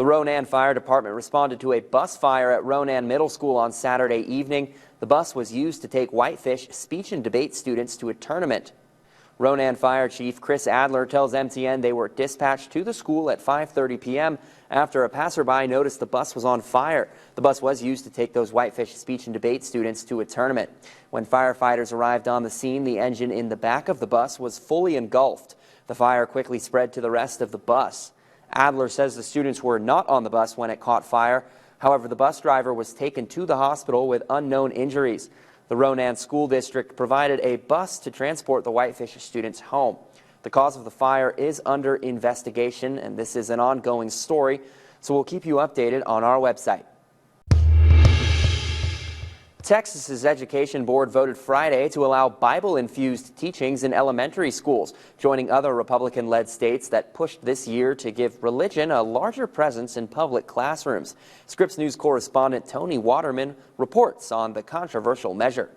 The Ronan Fire Department responded to a bus fire at Ronan Middle School on Saturday evening. The bus was used to take Whitefish Speech and Debate students to a tournament. Ronan Fire Chief Chris Adler tells MTN they were dispatched to the school at 5:30 p.m. after a passerby noticed the bus was on fire. The bus was used to take those Whitefish Speech and Debate students to a tournament. When firefighters arrived on the scene, the engine in the back of the bus was fully engulfed. The fire quickly spread to the rest of the bus. Adler says the students were not on the bus when it caught fire. However, the bus driver was taken to the hospital with unknown injuries. The Ronan School District provided a bus to transport the Whitefish students home. The cause of the fire is under investigation, and this is an ongoing story, so we'll keep you updated on our website. Texas's Education Board voted Friday to allow Bible-infused teachings in elementary schools, joining other Republican-led states that pushed this year to give religion a larger presence in public classrooms. Scripps News correspondent Tony Waterman reports on the controversial measure.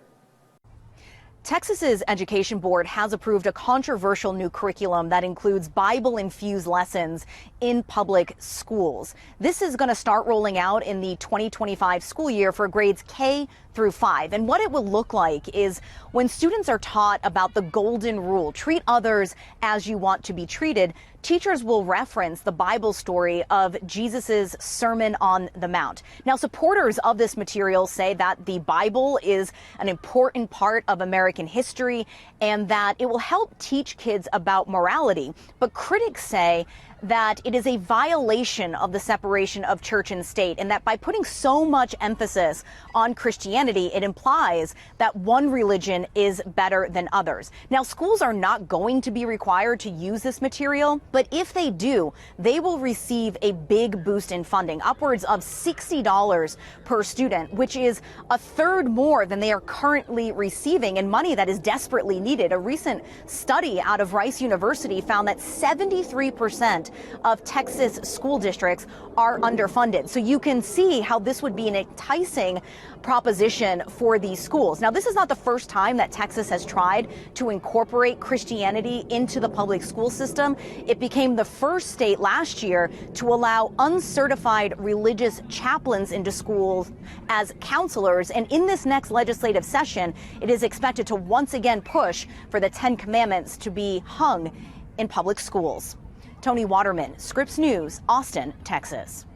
Texas's Education Board has approved a controversial new curriculum that includes Bible-infused lessons in public schools. This is going to start rolling out in the 2025 school year for grades K through 5. And what it will look like is when students are taught about the golden rule, treat others as you want to be treated, teachers will reference the Bible story of Jesus's Sermon on the Mount. Now, supporters of this material say that the Bible is an important part of American history and that it will help teach kids about morality. But critics say that it is a violation of the separation of church and state, and that by putting so much emphasis on Christianity, it implies that one religion is better than others. Now, schools are not going to be required to use this material, but if they do, they will receive a big boost in funding, upwards of $60 per student, which is a third more than they are currently receiving, and money that is desperately needed. A recent study out of Rice University found that 73% of Texas school districts are underfunded. So you can see how this would be an enticing proposition for these schools. Now, this is not the first time that Texas has tried to incorporate Christianity into the public school system. It became the first state last year to allow uncertified religious chaplains into schools as counselors. And in this next legislative session, it is expected to once again push for the 10 Commandments to be hung in public schools. Tony Waterman, Scripps News, Austin, Texas.